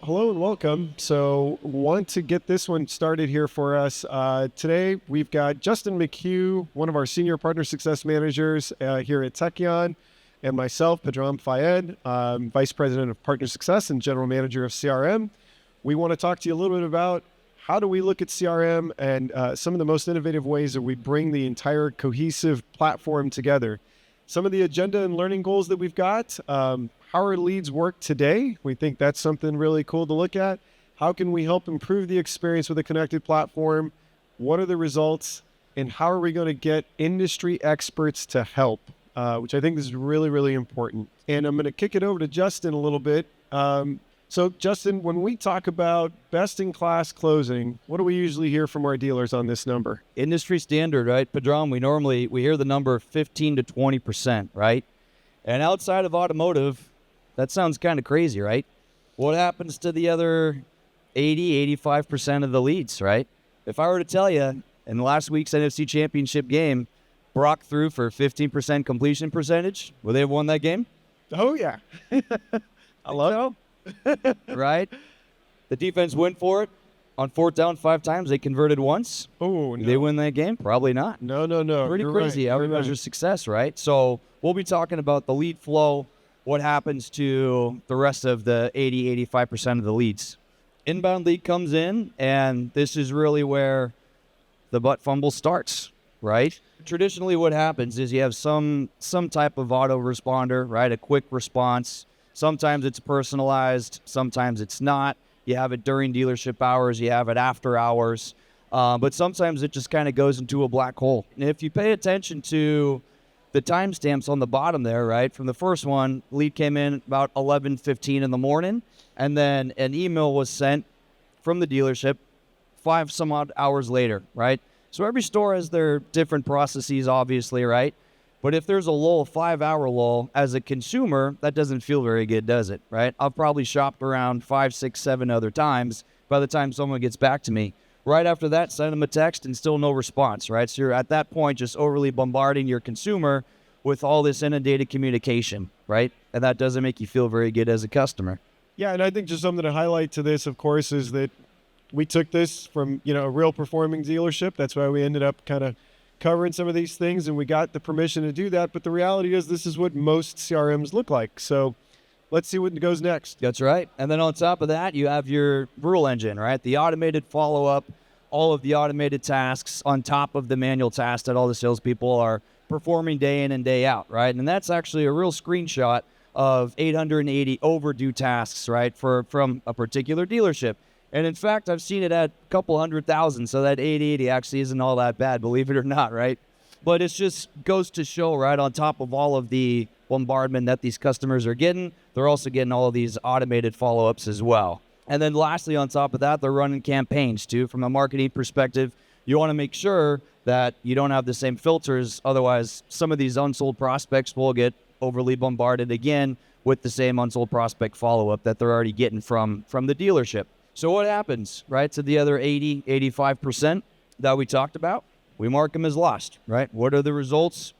Hello and welcome. So, want to get this one started here for us. Today, we've got Justin McHugh, one of our senior partner success managers here at Tekion, and myself, Padram Fayed, Vice President of Partner Success and General Manager of CRM. We want to talk to you a little bit about how do we look at CRM and some of the most innovative ways that we bring the entire cohesive platform together. Some of the agenda and learning goals that we've got. How our leads work today. We think that's something really cool to look at. How can we help improve the experience with a connected platform? What are the results? And how are we going to get industry experts to help? Which I think is really, really important. And I'm going to kick it over to Justin a little bit. So Justin, when we talk about best-in-class closing, what do we usually hear from our dealers on this number? Industry standard, right? Padram, we hear the number 15 to 20%, right? And outside of automotive, that sounds kind of crazy, right? What happens to the other 80, 85% of the leads, right? If I were to tell you in last week's NFC Championship game, Brock threw for 15% completion percentage, would they have won that game? Oh, yeah. I love it. Right? The defense went for it. On fourth down 5 times, they converted once. Oh, no. Did they win that game? Probably not. No. Pretty crazy how we measure success, right? So we'll be talking about the lead flow, what happens to the rest of the 80, 85% of the leads. Inbound lead comes in, and this is really where the butt fumble starts, right? Traditionally, what happens is you have some type of autoresponder, right? A quick response. Sometimes it's personalized. Sometimes it's not. You have it during dealership hours. You have it after hours. But sometimes it just kind of goes into a black hole. And if you pay attention to the timestamps on the bottom there, right, from the first one, lead came in about 11:15 in the morning, and then an email was sent from the dealership 5 some odd hours later, right? So every store has their different processes, obviously, right? But if there's a lull, 5-hour lull, as a consumer, that doesn't feel very good, does it, right? I've probably shopped around 5, 6, 7 other times by the time someone gets back to me. Right after that, send them a text and still no response, right? So you're at that point just overly bombarding your consumer with all this inundated communication, right? And that doesn't make you feel very good as a customer. Yeah, and I think just something to highlight to this, of course, is that we took this from, a real performing dealership. That's why we ended up kind of covering some of these things, and we got the permission to do that. But the reality is this is what most CRMs look like. So let's see what goes next. That's right. And then on top of that, you have your rule engine, right? The automated follow-up, all of the automated tasks on top of the manual tasks that all the salespeople are performing day in and day out, right? And that's actually a real screenshot of 880 overdue tasks, right, from a particular dealership. And in fact, I've seen it at a couple 100,000, so that 880 actually isn't all that bad, believe it or not, right? But it just goes to show, right, on top of all of the bombardment that these customers are getting, they're also getting all of these automated follow-ups as well. And then lastly, on top of that, they're running campaigns too. From a marketing perspective, you want to make sure that you don't have the same filters. Otherwise, some of these unsold prospects will get overly bombarded again with the same unsold prospect follow-up that they're already getting from the dealership. So what happens, right, to the other 80, 85% that we talked about? We mark them as lost, right? What are the results?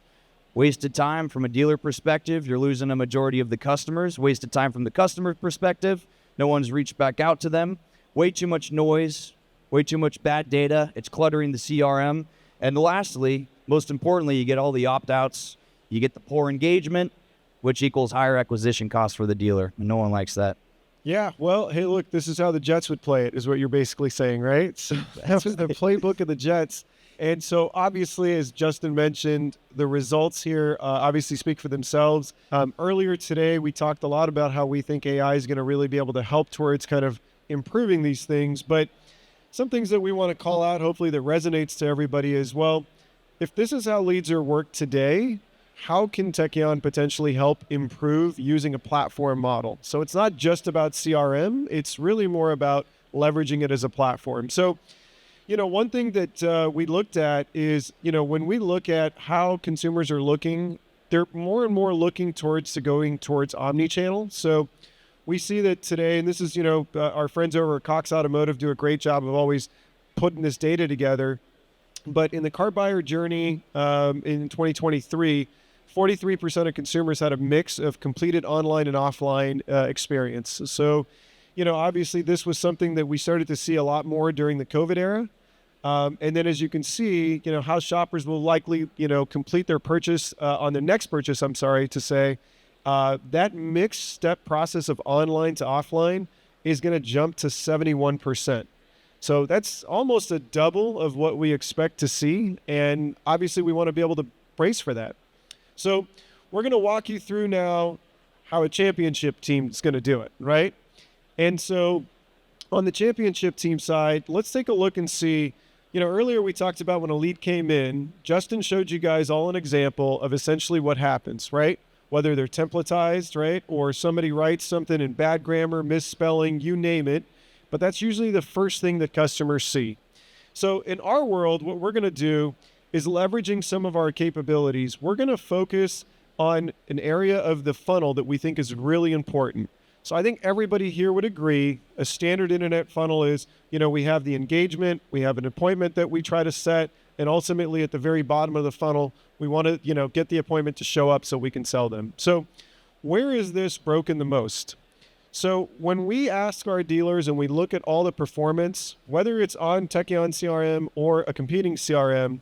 Wasted time from a dealer perspective. You're losing a majority of the customers. Wasted time from the customer perspective. No one's reached back out to them. Way too much noise. Way too much bad data. It's cluttering the CRM. And lastly, most importantly, you get all the opt-outs. You get the poor engagement, which equals higher acquisition costs for the dealer. And no one likes that. Yeah, well, hey, look, this is how the Jets would play it, is what you're basically saying, right? So that was the playbook of the Jets. And so obviously, as Justin mentioned, the results here obviously speak for themselves. Earlier today, we talked a lot about how we think AI is going to really be able to help towards kind of improving these things. But some things that we want to call out, hopefully that resonates to everybody as well. If this is how leads are worked today, how can Tekion potentially help improve using a platform model? So it's not just about CRM. It's really more about leveraging it as a platform. So, one thing that we looked at is, when we look at how consumers are looking, they're more and more looking going towards omni-channel. So we see that today, and this is, our friends over at Cox Automotive do a great job of always putting this data together. But in the car buyer journey in 2023, 43% of consumers had a mix of completed online and offline experience. So, obviously this was something that we started to see a lot more during the COVID era. And then as you can see, how shoppers will likely, complete their purchase on their next purchase, that mixed step process of online to offline is going to jump to 71%. So that's almost a double of what we expect to see. And obviously we want to be able to brace for that. So we're going to walk you through now how a championship team is going to do it, right? And so on the championship team side, let's take a look and see, earlier we talked about when a lead came in, Justin showed you guys all an example of essentially what happens, right? Whether they're templatized, right? Or somebody writes something in bad grammar, misspelling, you name it. But that's usually the first thing that customers see. So in our world, what we're going to do is leveraging some of our capabilities. We're going to focus on an area of the funnel that we think is really important. So I think everybody here would agree a standard internet funnel is, we have the engagement, we have an appointment that we try to set, and ultimately at the very bottom of the funnel, we want to, get the appointment to show up so we can sell them. So where is this broken the most? So when we ask our dealers and we look at all the performance, whether it's on Tekion CRM or a competing CRM,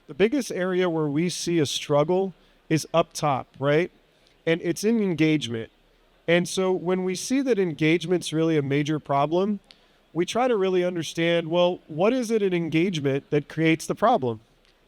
the biggest area where we see a struggle is up top, right? And it's in engagement. And so when we see that engagement's really a major problem, we try to really understand, well, what is it in engagement that creates the problem?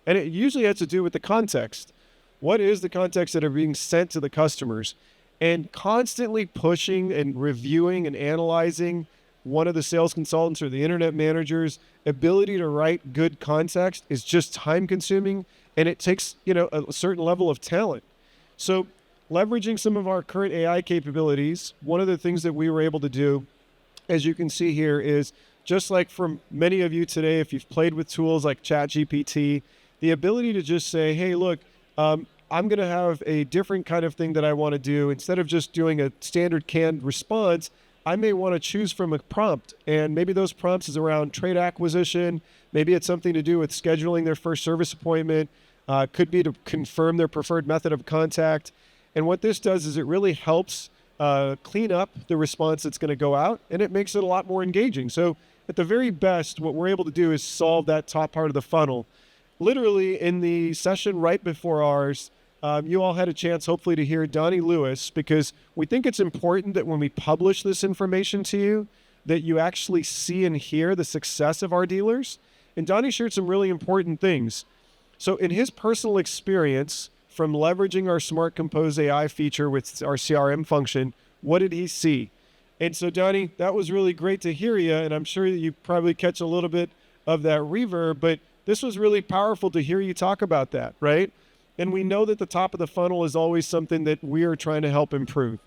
And it usually has to do with the context. What is the context that are being sent to the customers? And constantly pushing and reviewing and analyzing one of the sales consultants or the internet manager's ability to write good context is just time consuming, and it takes, a certain level of talent. So leveraging some of our current AI capabilities, one of the things that we were able to do, as you can see here, is just like for many of you today, if you've played with tools like ChatGPT, the ability to just say, hey, look, I'm going to have a different kind of thing that I want to do. Instead of just doing a standard canned response, I may want to choose from a prompt. And maybe those prompts is around trade acquisition. Maybe it's something to do with scheduling their first service appointment. Could be to confirm their preferred method of contact. And what this does is it really helps clean up the response that's going to go out, and it makes it a lot more engaging. So at the very best, what we're able to do is solve that top part of the funnel. Literally in the session right before ours, you all had a chance, hopefully, to hear Donnie Lewis, because we think it's important that when we publish this information to you, that you actually see and hear the success of our dealers. And Donnie shared some really important things. So in his personal experience from leveraging our Smart Compose AI feature with our CRM function, what did he see? And so, Donnie, that was really great to hear you, and I'm sure that you probably catch a little bit of that reverb, but this was really powerful to hear you talk about that, right? And we know that the top of the funnel is always something that we are trying to help improve.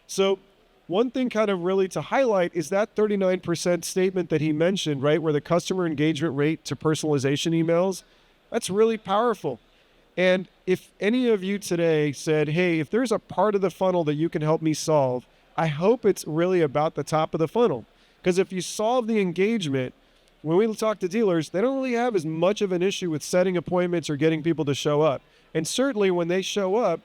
So one thing kind of really to highlight is that 39% statement that he mentioned, right, where the customer engagement rate to personalization emails, that's really powerful. And if any of you today said, hey, if there's a part of the funnel that you can help me solve, I hope it's really about the top of the funnel. Because if you solve the engagement, when we talk to dealers, they don't really have as much of an issue with setting appointments or getting people to show up. And certainly when they show up,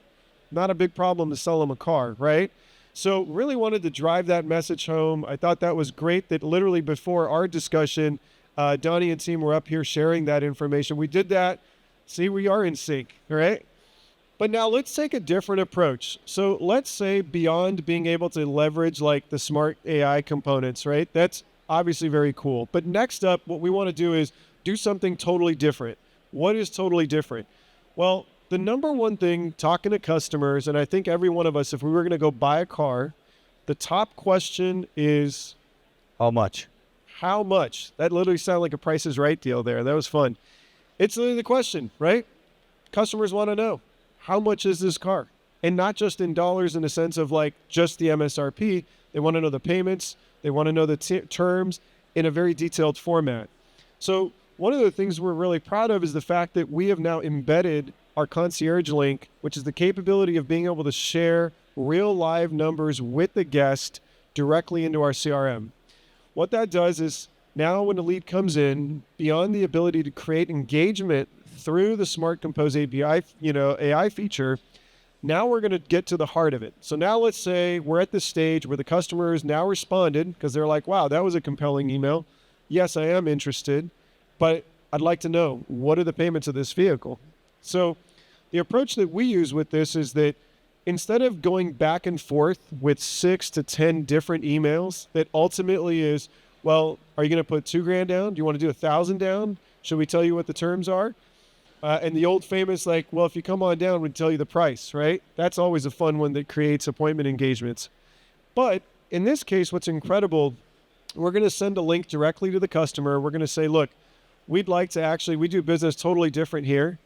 not a big problem to sell them a car, right? So really wanted to drive that message home. I thought that was great that literally before our discussion, Donnie and team were up here sharing that information. We did that. See, we are in sync, right? But now let's take a different approach. So let's say beyond being able to leverage like the smart AI components, right? That's obviously very cool. But next up, what we want to do is do something totally different. What is totally different? Well, the number one thing talking to customers, and I think every one of us, if we were going to go buy a car, the top question is, how much? How much? That literally sounded like a Price is Right deal there. That was fun. It's literally the question, right? Customers want to know, how much is this car? And not just in dollars in the sense of like just the MSRP. They want to know the payments. They want to know the terms in a very detailed format. So one of the things we're really proud of is the fact that we have now embedded our concierge link, which is the capability of being able to share real live numbers with the guest directly into our CRM. What that does is now when the lead comes in, beyond the ability to create engagement through the Smart Compose API, AI feature, Now we're going to get to the heart of it. So now let's say we're at this stage where the customer has now responded because they're like, wow, that was a compelling email. Yes, I am interested, but I'd like to know, what are the payments of this vehicle? So the approach that we use with this is that instead of going back and forth with 6 to 10 different emails, that ultimately is, well, are you going to put $2,000 down? Do you want to do $1,000 down? Should we tell you what the terms are? And the old famous, like, well, if you come on down, we tell you the price, right? That's always a fun one that creates appointment engagements. But in this case, what's incredible, we're going to send a link directly to the customer. We're going to say, look, we do business totally different here.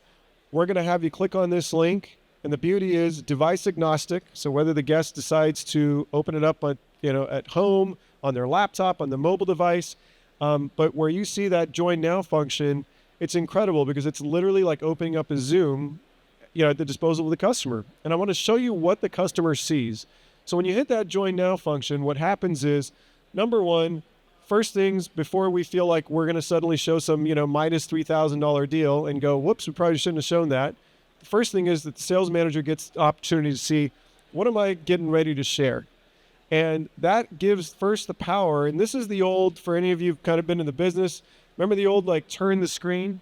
We're going to have you click on this link. And the beauty is device agnostic. So whether the guest decides to open it up at home, on their laptop, on the mobile device, but where you see that join now function, it's incredible because it's literally like opening up a Zoom, at the disposal of the customer. And I want to show you what the customer sees. So when you hit that join now function, what happens is, number one, first things before we feel like we're going to suddenly show some, minus $3,000 deal and go, whoops, we probably shouldn't have shown that. The first thing is that the sales manager gets the opportunity to see, what am I getting ready to share? And that gives first the power. And this is the old, for any of you who've kind of been in the business, remember the old, turn the screen?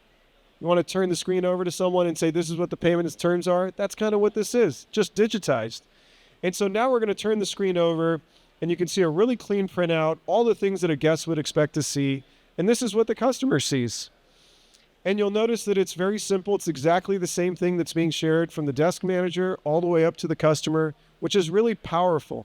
You want to turn the screen over to someone and say, this is what the payment terms are? That's kind of what this is, just digitized. And so now we're going to turn the screen over, and you can see a really clean printout, all the things that a guest would expect to see. And this is what the customer sees. And you'll notice that it's very simple. It's exactly the same thing that's being shared from the desk manager all the way up to the customer, which is really powerful.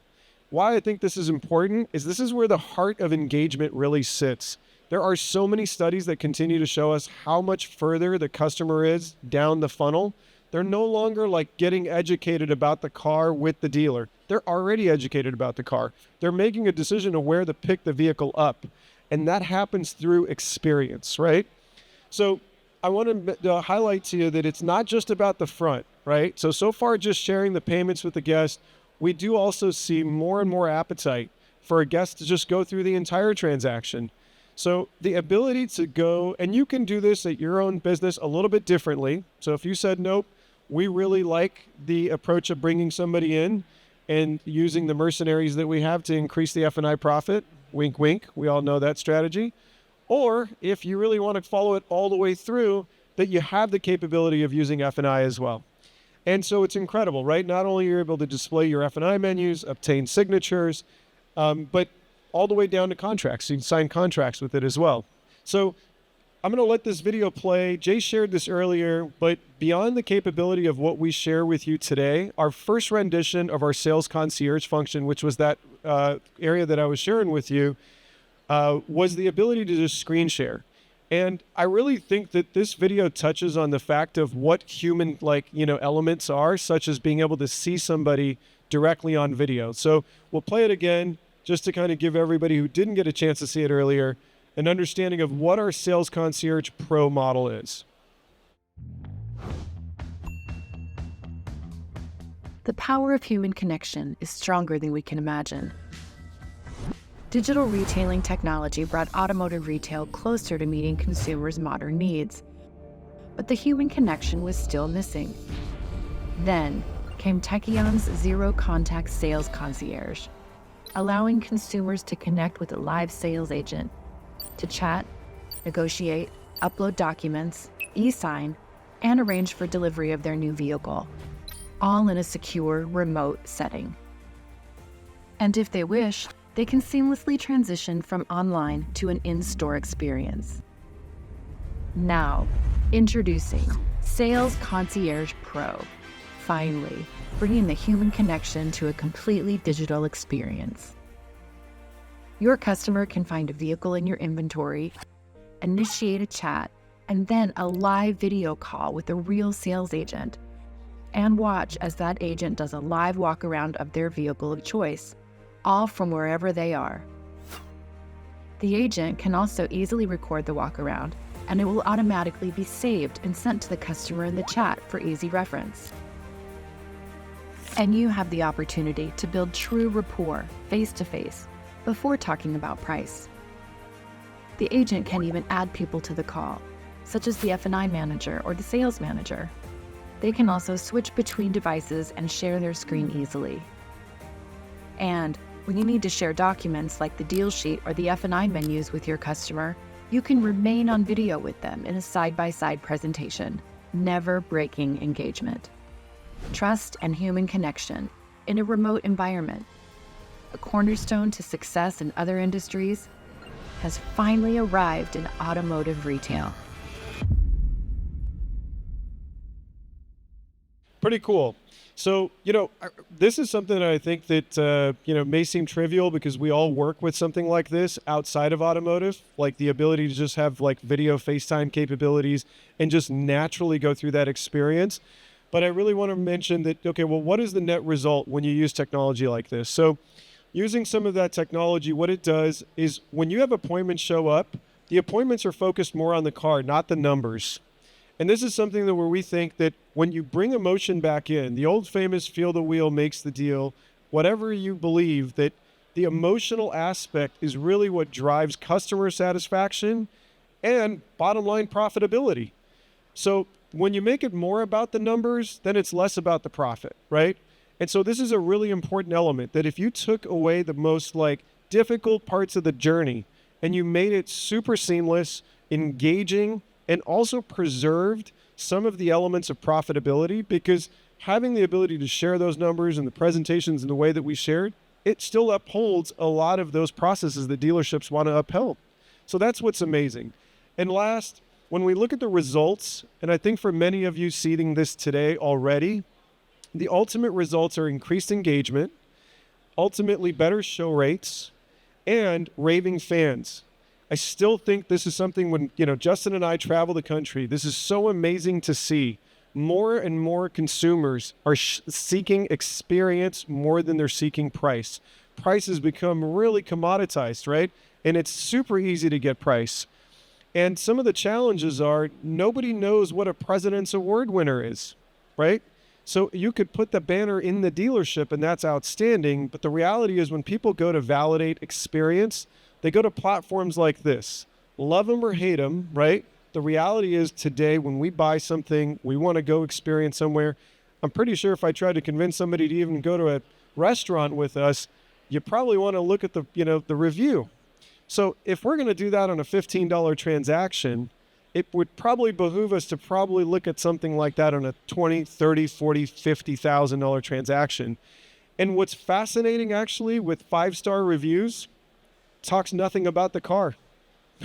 Why I think this is important is this is where the heart of engagement really sits. There are so many studies that continue to show us how much further the customer is down the funnel. They're no longer getting educated about the car with the dealer. They're already educated about the car. They're making a decision of where to pick the vehicle up. And that happens through experience, right? So I want to highlight to you that it's not just about the front, right? So far just sharing the payments with the guest, we do also see more and more appetite for a guest to just go through the entire transaction. So the ability to go, and you can do this at your own business a little bit differently. So if you said, nope, we really like the approach of bringing somebody in and using the mercenaries that we have to increase the F&I profit, wink, wink, we all know that strategy. Or if you really want to follow it all the way through, that you have the capability of using F&I as well. And so it's incredible, right? Not only are you able to display your F&I menus, obtain signatures, but all the way down to contracts. So you can sign contracts with it as well. So I'm going to let this video play. Jay shared this earlier, but beyond the capability of what we share with you today, our first rendition of our sales concierge function, which was that area that I was sharing with you, was the ability to just screen share. And I really think that this video touches on the fact of what human elements are, such as being able to see somebody directly on video. So we'll play it again just to kind of give everybody who didn't get a chance to see it earlier an understanding of what our Sales Concierge Pro model is. The power of human connection is stronger than we can imagine. Digital retailing technology brought automotive retail closer to meeting consumers' modern needs. But the human connection was still missing. Then came Tekion's zero-contact sales concierge, allowing consumers to connect with a live sales agent, to chat, negotiate, upload documents, e-sign, and arrange for delivery of their new vehicle, all in a secure, remote setting. And if they wish, they can seamlessly transition from online to an in-store experience. Now, introducing Sales Concierge Pro, finally, bringing the human connection to a completely digital experience. Your customer can find a vehicle in your inventory, initiate a chat, and then a live video call with a real sales agent, and watch as that agent does a live walk-around of their vehicle of choice, all from wherever they are. The agent can also easily record the walk-around, and it will automatically be saved and sent to the customer in the chat for easy reference. And you have the opportunity to build true rapport face-to-face before talking about price. The agent can even add people to the call, such as the F&I manager or the sales manager. They can also switch between devices and share their screen easily. And when you need to share documents like the deal sheet or the F&I menus with your customer, you can remain on video with them in a side-by-side presentation, never breaking engagement. Trust and human connection in a remote environment, a cornerstone to success in other industries, has finally arrived in automotive retail. Pretty cool. So, this is something that I think that, may seem trivial because we all work with something like this outside of automotive, like the ability to just have like video FaceTime capabilities and just naturally go through that experience. But I really want to mention that, okay, well, what is the net result when you use technology like this? So using some of that technology, what it does is when you have appointments show up, the appointments are focused more on the car, not the numbers. And this is something that where we think that when you bring emotion back in, the old famous feel the wheel makes the deal, whatever you believe, that the emotional aspect is really what drives customer satisfaction and bottom line profitability. So when you make it more about the numbers, then it's less about the profit, right? And so this is a really important element that if you took away the most difficult parts of the journey and you made it super seamless, engaging, and also preserved some of the elements of profitability, because having the ability to share those numbers and the presentations in the way that we shared, it still upholds a lot of those processes that dealerships want to uphold. So that's what's amazing. And last, when we look at the results, and I think for many of you seeing this today already, the ultimate results are increased engagement, ultimately better show rates, and raving fans. I still think this is something when, Justin and I travel the country, this is so amazing to see. More and more consumers are seeking experience more than they're seeking price. Price has become really commoditized, right? And it's super easy to get price. And some of the challenges are nobody knows what a President's Award winner is, right? So you could put the banner in the dealership and that's outstanding. But the reality is when people go to validate experience, they go to platforms like this. Love them or hate them, right? The reality is today when we buy something, we want to go experience somewhere. I'm pretty sure if I tried to convince somebody to even go to a restaurant with us, you probably want to look at the review. So if we're going to do that on a $15 transaction, it would probably behoove us to probably look at something like that on a $20, $30, $40, $50,000 transaction. And what's fascinating actually with 5-star reviews, talks nothing about the car.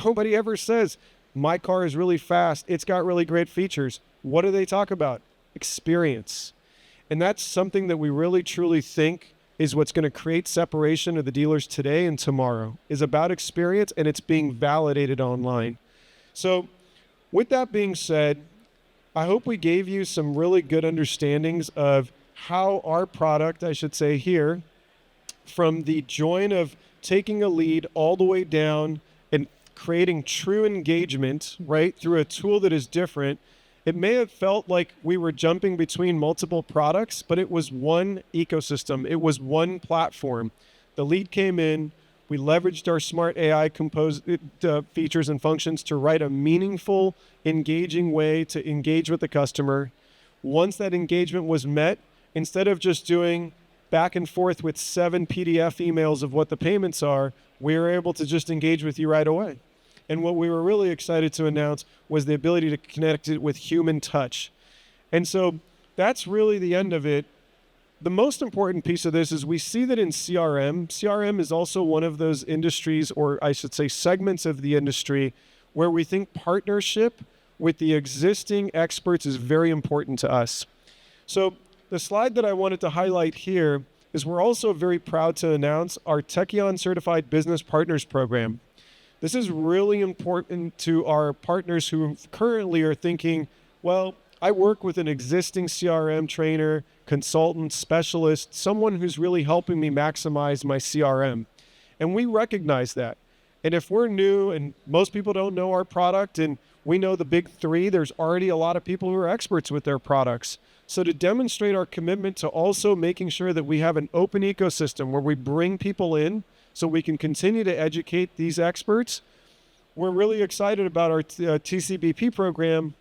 Nobody ever says, my car is really fast. It's got really great features. What do they talk about? Experience. And that's something that we really truly think is what's going to create separation of the dealers today and tomorrow, is about experience, and it's being validated online. So with that being said, I hope we gave you some really good understandings of how our product, I should say here, from the join of taking a lead all the way down and creating true engagement, right, through a tool that is different. It may have felt like we were jumping between multiple products, but it was one ecosystem. It was one platform. The lead came in. We leveraged our smart AI features and functions to write a meaningful, engaging way to engage with the customer. Once that engagement was met, instead of just doing back and forth with 7 PDF emails of what the payments are, we were able to just engage with you right away. And what we were really excited to announce was the ability to connect it with human touch. And so that's really the end of it. The most important piece of this is we see that in CRM is also one of those industries, or I should say segments of the industry, where we think partnership with the existing experts is very important to us. So the slide that I wanted to highlight here is we're also very proud to announce our Tekion Certified Business Partners Program. This is really important to our partners who currently are thinking, well, I work with an existing CRM trainer, consultant, specialist, someone who's really helping me maximize my CRM. And we recognize that. And if we're new and most people don't know our product and we know the big three, there's already a lot of people who are experts with their products. So to demonstrate our commitment to also making sure that we have an open ecosystem where we bring people in so we can continue to educate these experts, we're really excited about our TCBP program.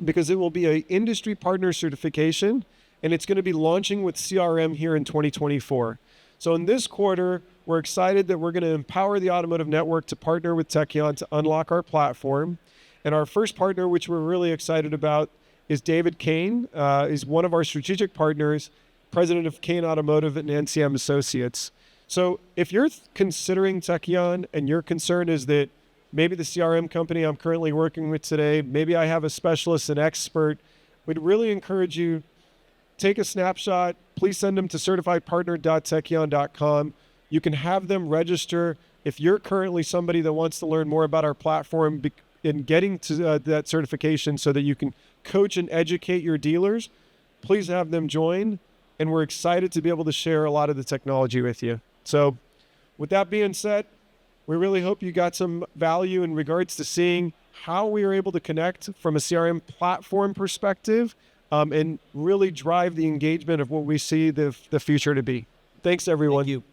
because it will be an industry partner certification, and it's going to be launching with CRM here in 2024. So in this quarter, we're excited that we're going to empower the automotive network to partner with Tekion to unlock our platform. And our first partner, which we're really excited about, is David Kane. Is one of our strategic partners, president of Kane Automotive and NCM Associates. So if you're considering Tekion and your concern is that maybe the CRM company I'm currently working with today, maybe I have a specialist, an expert, we'd really encourage you, take a snapshot. Please send them to certifiedpartner.tekion.com. You can have them register. If you're currently somebody that wants to learn more about our platform in getting to that certification so that you can coach and educate your dealers, please have them join. And we're excited to be able to share a lot of the technology with you. So with that being said, we really hope you got some value in regards to seeing how we are able to connect from a CRM platform perspective and really drive the engagement of what we see the future to be. Thanks, everyone. Thank you.